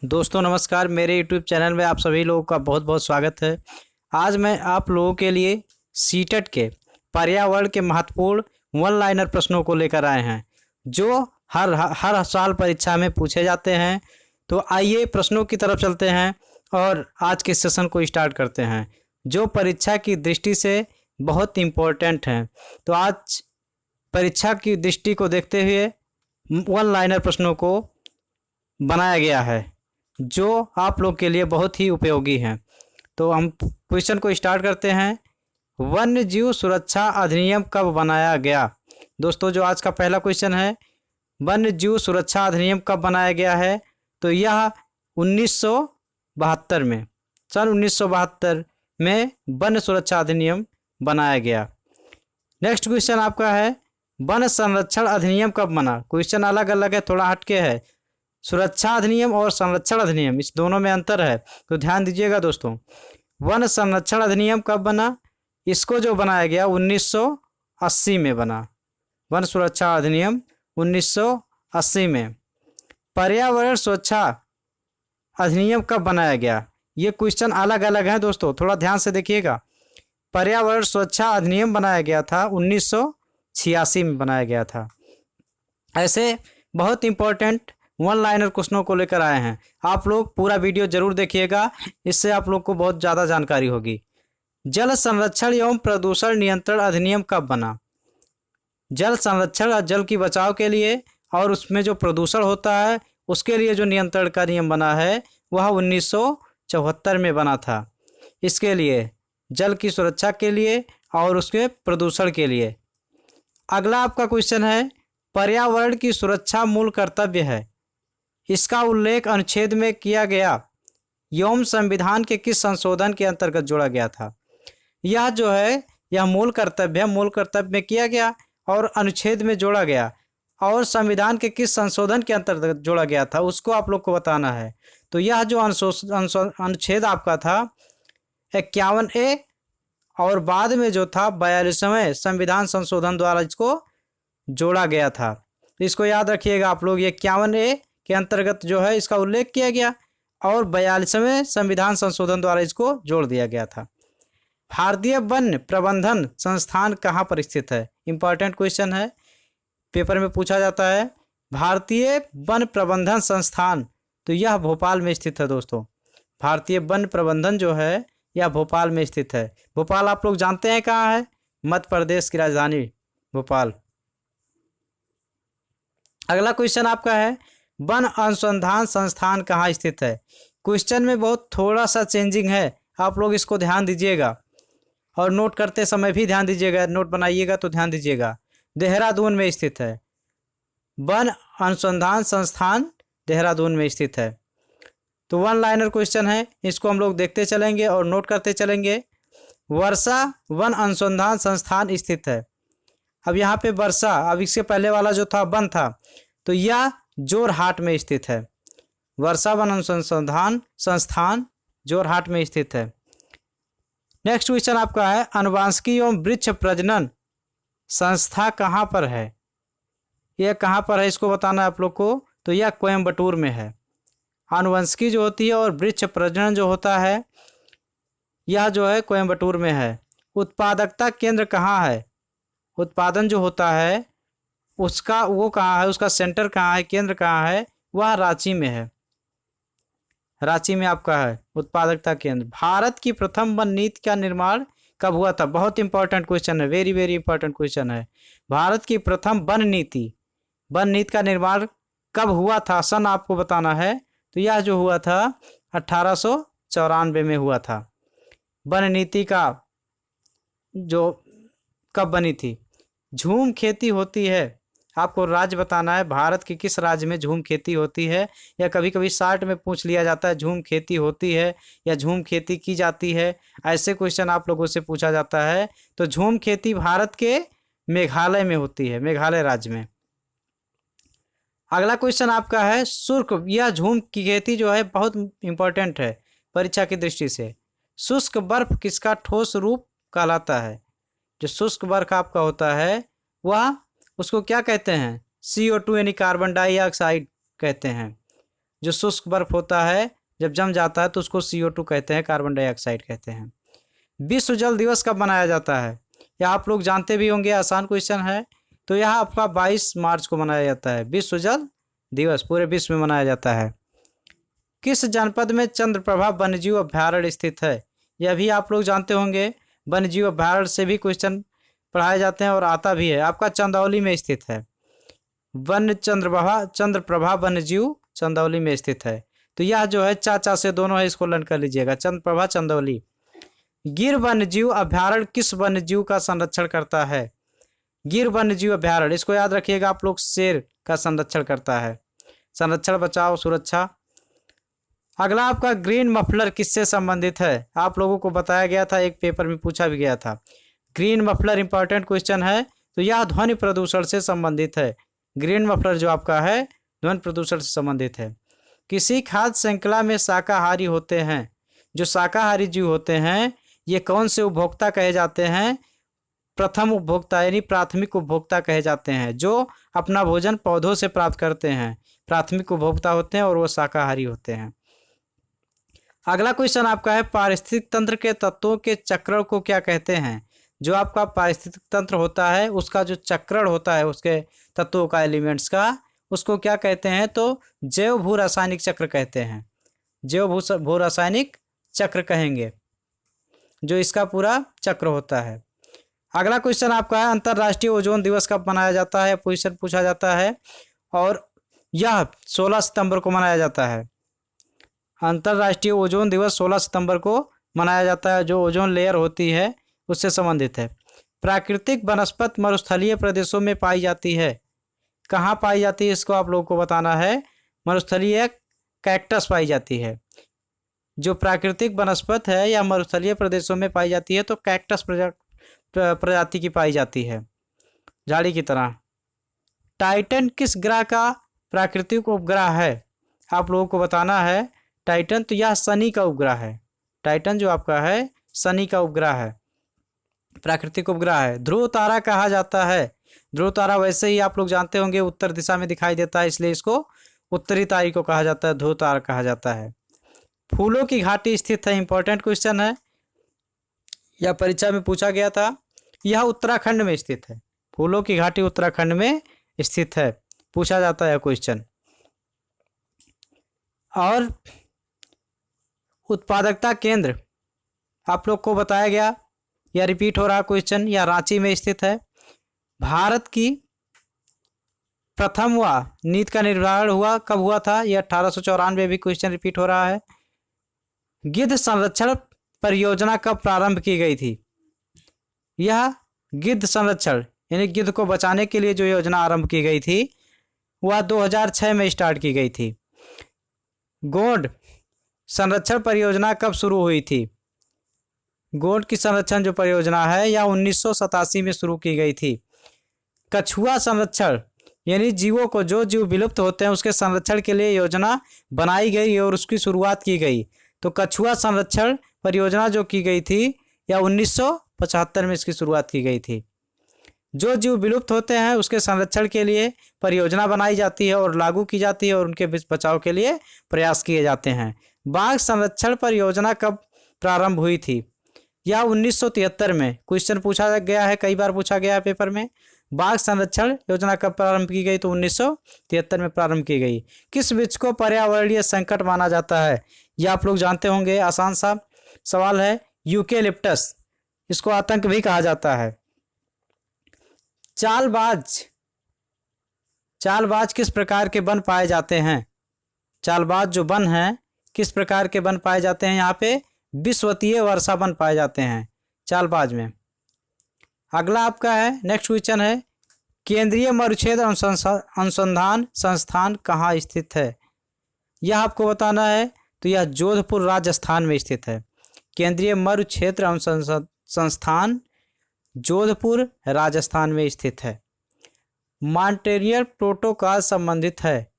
दोस्तों नमस्कार। मेरे YouTube चैनल में आप सभी लोगों का बहुत बहुत स्वागत है। आज मैं आप लोगों के लिए सीटेट के पर्यावरण के महत्वपूर्ण वन लाइनर प्रश्नों को लेकर आए हैं जो हर साल परीक्षा में पूछे जाते हैं। तो आइए प्रश्नों की तरफ चलते हैं और आज के सेशन को स्टार्ट करते हैं जो परीक्षा की दृष्टि से बहुत इम्पोर्टेंट हैं। तो आज परीक्षा की दृष्टि को देखते हुए वन लाइनर प्रश्नों को बनाया गया है जो आप लोग के लिए बहुत ही उपयोगी हैं। तो हम क्वेश्चन को स्टार्ट करते हैं। वन्य जीव सुरक्षा अधिनियम कब बनाया गया? दोस्तों जो आज का पहला क्वेश्चन है, वन्य जीव सुरक्षा अधिनियम कब बनाया गया है? तो यह 1972 में, सन 1972 में वन सुरक्षा अधिनियम बनाया गया। नेक्स्ट क्वेश्चन आपका है, वन संरक्षण अधिनियम कब बना? क्वेश्चन अलग अलग है, थोड़ा हटके है। सुरक्षा अधिनियम और संरक्षण अधिनियम, इस दोनों में अंतर है, तो ध्यान दीजिएगा दोस्तों। वन संरक्षण अधिनियम कब बना? इसको जो बनाया गया 1980 में बना। वन सुरक्षा अधिनियम 1980 में। पर्यावरण सुरक्षा अधिनियम कब बनाया गया? ये क्वेश्चन अलग अलग हैं दोस्तों, थोड़ा ध्यान से देखिएगा। पर्यावरण सुरक्षा अधिनियम बनाया गया था 1986 में बनाया गया था। ऐसे बहुत इंपॉर्टेंट वन लाइनर क्वेश्चनों को लेकर आए हैं। आप लोग पूरा वीडियो जरूर देखिएगा, इससे आप लोग को बहुत ज़्यादा जानकारी होगी। जल संरक्षण एवं प्रदूषण नियंत्रण अधिनियम कब बना? जल संरक्षण और जल की बचाव के लिए और उसमें जो प्रदूषण होता है उसके लिए जो नियंत्रण का नियम बना है वह 1974 में बना था। इसके लिए जल की सुरक्षा के लिए और उसके प्रदूषण के लिए। अगला आपका क्वेश्चन है, पर्यावरण की सुरक्षा मूल कर्तव्य है, इसका उल्लेख अनुच्छेद में किया गया एवं संविधान के किस संशोधन के अंतर्गत जोड़ा गया था? यह जो है यह मूल कर्तव्य है, मूल कर्तव्य में किया गया और अनुच्छेद में जोड़ा गया और संविधान के किस संशोधन के अंतर्गत जोड़ा गया था उसको आप लोग को बताना है। तो यह जो अनुच्छेद आपका था 51A और बाद में जो था 42वें संविधान संशोधन द्वारा इसको जोड़ा गया था। तो इसको याद रखिएगा आप लोग, ये 51A के अंतर्गत जो है इसका उल्लेख किया गया और 42वें संविधान संशोधन द्वारा इसको जोड़ दिया गया था। भारतीय वन प्रबंधन संस्थान कहाँ पर स्थित है? इंपॉर्टेंट क्वेश्चन है, पेपर में पूछा जाता है। भारतीय वन प्रबंधन संस्थान, तो यह भोपाल में स्थित है दोस्तों। भारतीय वन प्रबंधन जो है यह भोपाल में स्थित है। भोपाल आप लोग जानते हैं कहाँ है? मध्य प्रदेश की राजधानी भोपाल। अगला क्वेश्चन आपका है, वन अनुसंधान संस्थान कहाँ स्थित है? क्वेश्चन में बहुत थोड़ा सा चेंजिंग है, आप लोग इसको ध्यान दीजिएगा और नोट करते समय भी ध्यान दीजिएगा, नोट बनाइएगा तो ध्यान दीजिएगा। देहरादून में स्थित है। वन अनुसंधान संस्थान देहरादून में स्थित है। तो वन लाइनर क्वेश्चन है, इसको हम लोग देखते चलेंगे और नोट करते चलेंगे। वर्षा वन अनुसंधान संस्थान स्थित है। अब यहाँ पे वर्षा, अब इससे पहले वाला जो था वन था, तो यह जोरहाट में स्थित है। वर्षा वन अनुसंधान संस्थान जोरहाट में स्थित है। नेक्स्ट क्वेश्चन आपका है, आनुवंशिकी एवं वृक्ष प्रजनन संस्था कहाँ पर है? यह कहाँ पर है इसको बताना है आप लोग को। तो यह कोयम्बटूर में है। आनुवंशिकी जो होती है और वृक्ष प्रजनन जो होता है यह जो है कोयम्बटूर में है। उत्पादकता केंद्र कहाँ है? उत्पादन जो होता है उसका वो कहाँ है, उसका सेंटर कहाँ है, केंद्र कहाँ है? वह रांची में है। रांची में आपका है उत्पादकता केंद्र। भारत की प्रथम वन नीति का निर्माण कब हुआ था? बहुत इंपॉर्टेंट क्वेश्चन है, वेरी वेरी इंपॉर्टेंट क्वेश्चन है। भारत की प्रथम वन नीति का निर्माण कब हुआ था? सन आपको बताना है। तो यह जो हुआ था 1894 में हुआ था। वन नीति का जो कब बनी थी? झूम खेती होती है, आपको राज्य बताना है। भारत के किस राज्य में झूम खेती होती है? या कभी कभी शार्ट में पूछ लिया जाता है झूम खेती होती है या झूम खेती की जाती है, ऐसे क्वेश्चन आप लोगों से पूछा जाता है। तो झूम खेती भारत के मेघालय में होती है, मेघालय राज्य में। अगला क्वेश्चन आपका है, शुष्क या झूम की खेती जो है बहुत इंपॉर्टेंट है परीक्षा की दृष्टि से। शुष्क बर्फ किसका ठोस रूप कहलाता है? जो शुष्क बर्फ आपका होता है वह उसको क्या कहते हैं? CO2 यानी कार्बन डाइऑक्साइड कहते हैं। जो शुष्क बर्फ होता है जब जम जाता है तो उसको CO2 कहते हैं, कार्बन डाइऑक्साइड कहते हैं। विश्व जल दिवस कब मनाया जाता है? यह आप लोग जानते भी होंगे, आसान क्वेश्चन है। तो यह आपका 22 मार्च को मनाया जाता है। विश्व जल दिवस पूरे विश्व में मनाया जाता है। किस जनपद में चंद्रप्रभा वन्यजीव अभ्यारण्य स्थित है? यह भी आप लोग जानते होंगे, वन्यजीव अभ्यारण्य से भी क्वेश्चन पढ़ाए जाते हैं और आता भी है। आपका चंदौली में स्थित है। चंद्रप्रभा वन्यजीव चंदौली में स्थित है। तो यह जो है चाचा से दोनों है, इसको लर्न कर लीजिएगा, चंद्रप्रभा चंदौली। गिर वन्यजीव अभ्यारण्य किस वन्यजीव का संरक्षण करता है? गिर वन्यजीव अभ्यारण्य, इसको याद रखिएगा आप लोग, शेर का संरक्षण करता है। संरक्षण, बचाव, सुरक्षा। अगला आपका ग्रीन मफलर किससे संबंधित है? आप लोगों को बताया गया था, एक पेपर में पूछा भी गया था। ग्रीन मफलर इंपॉर्टेंट क्वेश्चन है। तो यह ध्वनि प्रदूषण से संबंधित है। ग्रीन मफलर जो आपका है ध्वनि प्रदूषण से संबंधित है। किसी खाद्य श्रृंखला में शाकाहारी होते हैं, जो शाकाहारी जीव होते हैं ये कौन से उपभोक्ता कहे जाते हैं? प्रथम उपभोक्ता यानी प्राथमिक उपभोक्ता कहे जाते हैं, जो अपना भोजन पौधों से प्राप्त करते हैं, प्राथमिक उपभोक्ता होते हैं और वो शाकाहारी होते हैं। अगला क्वेश्चन आपका है, पारिस्थितिक तंत्र के तत्वों के चक्रण को क्या कहते हैं? जो आपका पारिस्थितिक तंत्र होता है उसका जो चक्रण होता है उसके तत्वों का, एलिमेंट्स का, उसको क्या कहते हैं? तो जैव भू रासायनिक चक्र कहते हैं। जैव भू रासायनिक चक्र कहेंगे जो इसका पूरा चक्र होता है। अगला क्वेश्चन आपका है, अंतर्राष्ट्रीय ओजोन दिवस कब मनाया जाता है? क्वेश्चन पूछा जाता है और यह 16 सितंबर को मनाया जाता है। अंतर्राष्ट्रीय ओजोन दिवस 16 सितंबर को मनाया जाता है, जो ओजोन लेयर होती है उससे संबंधित है। प्राकृतिक वनस्पति मरुस्थलीय प्रदेशों में पाई जाती है। कहाँ पाई जाती है इसको आप लोगों को बताना है। मरुस्थलीय कैक्टस पाई जाती है। जो प्राकृतिक वनस्पति है या मरुस्थलीय प्रदेशों में पाई जाती है तो कैक्टस प्रजाति की पाई जाती है, झाड़ी की तरह। टाइटन किस ग्रह का प्राकृतिक उपग्रह है? आप लोगों को बताना है। टाइटन, तो यह शनि का उपग्रह है। टाइटन जो आपका है शनि का उपग्रह है, प्राकृतिक उपग्रह है। ध्रुव तारा कहा जाता है। ध्रुव तारा वैसे ही आप लोग जानते होंगे उत्तर दिशा में दिखाई देता है, इसलिए इसको उत्तरी तारे को कहा जाता है, ध्रुव तारा कहा जाता है। फूलों की घाटी स्थित है, इंपॉर्टेंट क्वेश्चन है, यह परीक्षा में पूछा गया था। यह उत्तराखंड में स्थित है। फूलों की घाटी उत्तराखंड में स्थित है, पूछा जाता है क्वेश्चन। और उत्पादकता केंद्र आप लोग को बताया गया, यह रिपीट हो रहा क्वेश्चन, यह रांची में स्थित है। भारत की प्रथम नीति का निर्धारण हुआ कब हुआ था? यह 1894 भी क्वेश्चन रिपीट हो रहा है। गिद्ध संरक्षण परियोजना कब प्रारंभ की गई थी? यह गिद्ध संरक्षण यानी गिद्ध को बचाने के लिए जो योजना आरंभ की गई थी वह 2006 में स्टार्ट की गई थी। गोंड संरक्षण परियोजना कब शुरू हुई थी? गोंड की संरक्षण जो परियोजना है यह 1987 में शुरू की गई थी। कछुआ संरक्षण यानी जीवों को, जो जीव विलुप्त होते हैं उसके संरक्षण के लिए योजना बनाई गई और उसकी शुरुआत की गई। तो कछुआ संरक्षण परियोजना जो की गई थी या 1975 में इसकी शुरुआत की गई थी। जो जीव विलुप्त होते हैं उसके संरक्षण के लिए परियोजना बनाई जाती है और लागू की जाती है और उनके बचाव के लिए प्रयास किए जाते हैं। बाघ संरक्षण परियोजना कब प्रारंभ हुई थी? यह 1973 में क्वेश्चन पूछा गया है, कई बार पूछा गया है पेपर में। बाघ संरक्षण योजना कब प्रारंभ की गई? तो 1973 में प्रारंभ की गई। किस वृक्ष को पर्यावरणीय संकट माना जाता है? यह आप लोग जानते होंगे, आसान सा सवाल है। यूकेलिप्टस, इसको आतंक भी कहा जाता है। चालबाज किस प्रकार के वन पाए जाते हैं? चालबाज जो वन हैं किस प्रकार के वन पाए जाते हैं? यहाँ पे विषवतीय वर्षा वन पाए जाते हैं चालबाज में। अगला आपका है, नेक्स्ट क्वेश्चन है, केंद्रीय मरुक्षेत्र अनुसंधान संस्थान कहाँ स्थित है? यह आपको बताना है। तो यह जोधपुर राजस्थान में स्थित है। केंद्रीय मरुक्षेत्र अनुसंधान संस्थान जोधपुर राजस्थान में स्थित है। मॉन्ट्रियल प्रोटोकॉल संबंधित है,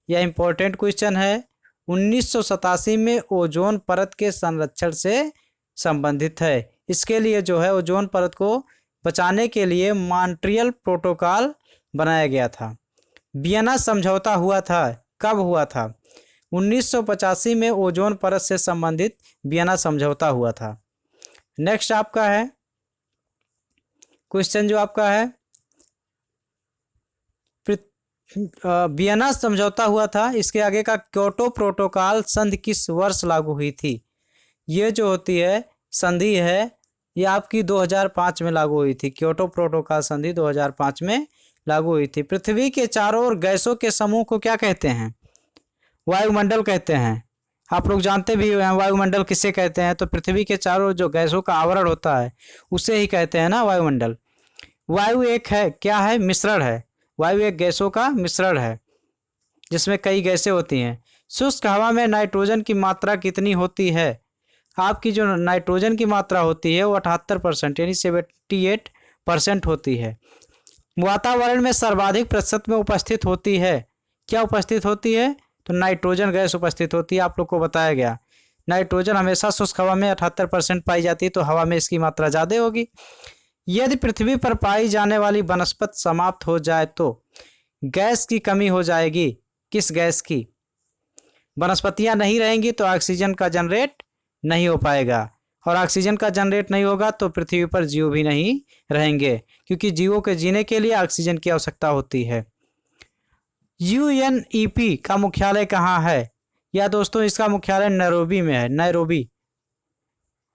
यह इंपॉर्टेंट क्वेश्चन है। 1987 में ओजोन परत के संरक्षण से संबंधित है। इसके लिए जो है ओजोन परत को बचाने के लिए मॉन्ट्रियल प्रोटोकॉल बनाया गया था। वियना समझौता हुआ था, कब हुआ था? 1985 में ओजोन परत से संबंधित वियना समझौता हुआ था। नेक्स्ट आपका है क्वेश्चन जो आपका है, वियना समझौता हुआ था, इसके आगे का क्योटो प्रोटोकॉल संधि किस वर्ष लागू हुई थी? ये जो होती है संधि है ये आपकी 2005 में लागू हुई थी। क्योटो प्रोटोकॉल संधि 2005 में लागू हुई थी। पृथ्वी के चारों ओर गैसों के समूह को क्या कहते हैं? वायुमंडल कहते हैं। आप लोग जानते भी हैं वायुमंडल किसे कहते हैं, तो पृथ्वी के चारों जो गैसों का आवरण होता है उसे ही कहते हैं ना वायुमंडल। वायु एक है, क्या है? मिश्रण है। वायु एक गैसों का मिश्रण है जिसमें कई गैसें होती हैं। शुष्क हवा में नाइट्रोजन की मात्रा कितनी होती है? आपकी जो नाइट्रोजन की मात्रा होती है वो 78% यानी 78% होती है। वातावरण में सर्वाधिक प्रतिशत में उपस्थित होती है, क्या उपस्थित होती है? तो नाइट्रोजन गैस उपस्थित होती है। आप लोग को बताया गया नाइट्रोजन हमेशा शुष्क हवा में 78% पाई जाती है, तो हवा में इसकी मात्रा ज़्यादा होगी। यदि पृथ्वी पर पाई जाने वाली वनस्पति समाप्त हो जाए तो गैस की कमी हो जाएगी। किस गैस की? वनस्पतियां नहीं रहेंगी तो ऑक्सीजन का जनरेट नहीं हो पाएगा, और ऑक्सीजन का जनरेट नहीं होगा तो पृथ्वी पर जीव भी नहीं रहेंगे, क्योंकि जीवों के जीने के लिए ऑक्सीजन की आवश्यकता होती है। यूएनईपी का मुख्यालय कहाँ है? या दोस्तों इसका मुख्यालय नैरोबी में है, नैरोबी।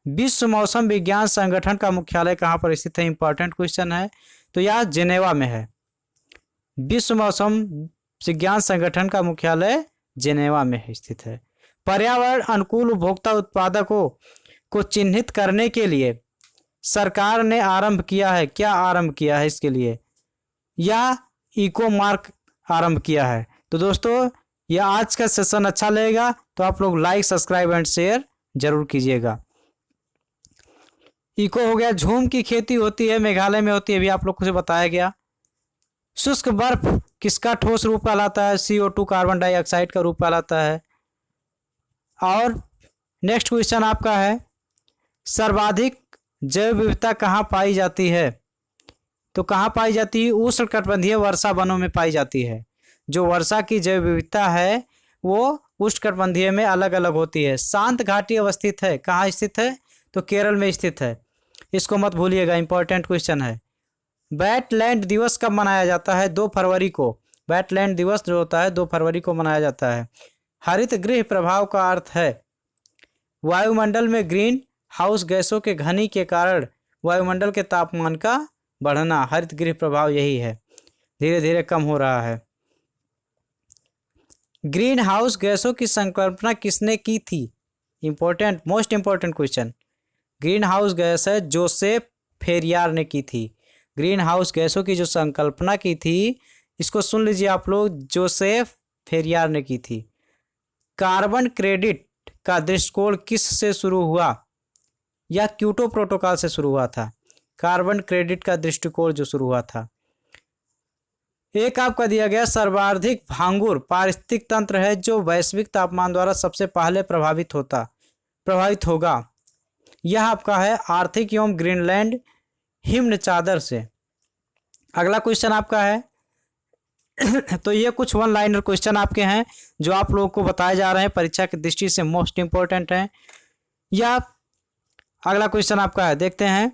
विश्व मौसम विज्ञान संगठन का मुख्यालय कहाँ पर स्थित है? इंपॉर्टेंट क्वेश्चन है। तो यह जेनेवा में है। विश्व मौसम विज्ञान संगठन का मुख्यालय जेनेवा में स्थित है। पर्यावरण अनुकूल उपभोक्ता उत्पादकों को चिन्हित करने के लिए सरकार ने आरंभ किया है, क्या आरंभ किया है इसके लिए? या इको मार्क आरंभ किया है। तो दोस्तों यह आज का सेशन अच्छा लगेगा तो आप लोग लाइक, सब्सक्राइब एंड शेयर जरूर कीजिएगा। इको हो गया, झूम की खेती होती है, मेघालय में होती है, अभी आप लोग को से बताया गया। शुष्क बर्फ किसका ठोस रूप कहलाता है? CO2 कार्बन डाइऑक्साइड का रूप कहलाता है। और नेक्स्ट क्वेश्चन आपका है, सर्वाधिक जैव विविधता कहाँ पाई जाती है? तो कहाँ पाई जाती है? उष्णकटिबंधीय वर्षा वनों में पाई जाती है। जो वर्षा की जैव विविधता है वो उष्णकटिबंधीय में अलग अलग होती है। शांत घाटी अवस्थित है, कहाँ स्थित है? तो केरल में स्थित है, इसको मत भूलिएगा, इंपॉर्टेंट क्वेश्चन है। वेटलैंड दिवस कब मनाया जाता है? 2 फरवरी को। वेटलैंड दिवस जो होता है 2 फरवरी को मनाया जाता है। हरित गृह प्रभाव का अर्थ है वायुमंडल में ग्रीन हाउस गैसों के घनी के कारण वायुमंडल के तापमान का बढ़ना। हरित गृह प्रभाव यही है, धीरे धीरे कम हो रहा है। ग्रीन हाउस गैसों की संकल्पना किसने की थी? Important, most important question. Green house gas है जोसेफ फेरियार ने की थी। ग्रीन हाउस गैसों की जो संकल्पना की थी, इसको सुन लीजिए आप लोग, जोसेफ फेरियार ने की थी। कार्बन क्रेडिट का दृष्टिकोण किस से शुरू हुआ? या क्योटो प्रोटोकॉल से शुरू हुआ था? कार्बन क्रेडिट का दृष्टिकोण जो शुरू हुआ था। एक आपका दिया गया, सर्वाधिक भांगुर पारिस्थितिक तंत्र है जो वैश्विक तापमान द्वारा सबसे पहले प्रभावित होगा। यह आपका है आर्कटिक एवं ग्रीनलैंड हिमन चादर से। अगला क्वेश्चन आपका है तो ये कुछ 1 लाइनर क्वेश्चन आपके हैं जो आप लोगों को बताए जा रहे हैं, परीक्षा की दृष्टि से मोस्ट इंपॉर्टेंट हैं। या अगला क्वेश्चन आपका है, देखते हैं।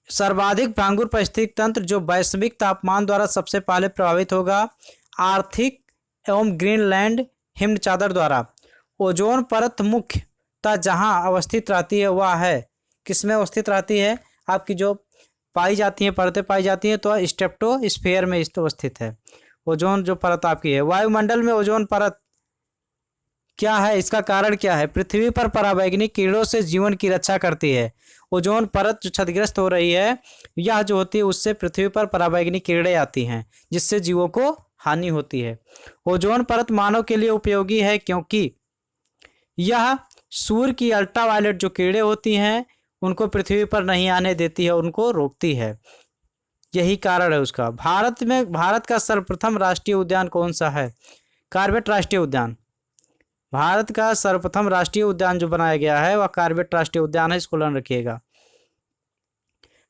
सर्वाधिक भांगुर पारिस्थितिक तंत्र जो वैश्विक तापमान द्वारा सबसे पहले प्रभावित होगा, आर्कटिक एवं ग्रीनलैंड हिमन चादर द्वारा। ओजोन परत मुख्यतः जहां अवस्थित रहती है वह है, किसमें अवस्थित रहती है? आपकी जो पाई जाती हैं परतें पाई जाती हैं तो स्ट्रेटोस्फीयर में अवस्थित है ओजोन जो परत आपकी है। वायुमंडल में ओजोन परत क्या है? इसका कारण क्या है? पृथ्वी पर पराबैंगनी किरणों से जीवन की रक्षा करती है। ओजोन परत जो क्षतिग्रस्त हो रही है, यह जो होती है उससे पृथ्वी पर पराबैंगनी किरणें आती हैं जिससे जीवों को हानि होती है। ओजोन परत मानव के लिए उपयोगी है क्योंकि यह सूर्य की अल्ट्रावायलेट जो किरणें होती हैं उनको पृथ्वी पर नहीं आने देती है, उनको रोकती है, यही कारण है उसका। भारत का सर्वप्रथम राष्ट्रीय उद्यान कौन सा है? कॉर्बेट राष्ट्रीय उद्यान। भारत का सर्वप्रथम राष्ट्रीय उद्यान जो बनाया गया है वह कॉर्बेट राष्ट्रीय उद्यान है, इसको ध्यान रखिएगा।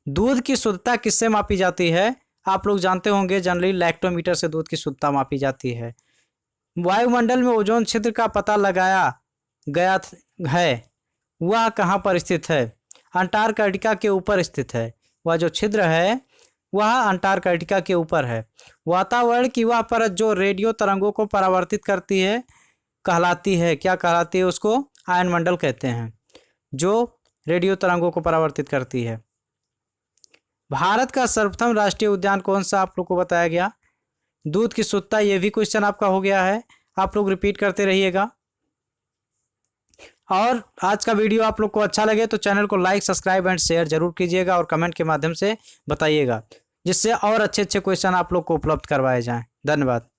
दूध की शुद्धता किससे मापी जाती है? आप लोग जानते होंगे जनरली लैक्टोमीटर से दूध की शुद्धता मापी जाती है। वायुमंडल में ओजोन छिद्र का पता लगाया गया है, वह कहाँ पर स्थित है? अंटार्कटिका के ऊपर स्थित है। वह जो छिद्र है वह अंटार्कटिका के ऊपर है। वातावरण की वह परत जो रेडियो तरंगों को परावर्तित करती है कहलाती है, क्या कहलाती है? उसको आयनमंडल कहते हैं, जो रेडियो तरंगों को परावर्तित करती है। भारत का सर्वप्रथम राष्ट्रीय उद्यान कौन सा आप लोग को बताया गया? दूध की शुद्धता, ये भी क्वेश्चन आपका हो गया है, आप लोग रिपीट करते रहिएगा। और आज का वीडियो आप लोग को अच्छा लगे तो चैनल को लाइक, सब्सक्राइब एंड शेयर जरूर कीजिएगा और कमेंट के माध्यम से बताइएगा, जिससे और अच्छे अच्छे क्वेश्चन आप लोग को उपलब्ध करवाए जाएं। धन्यवाद।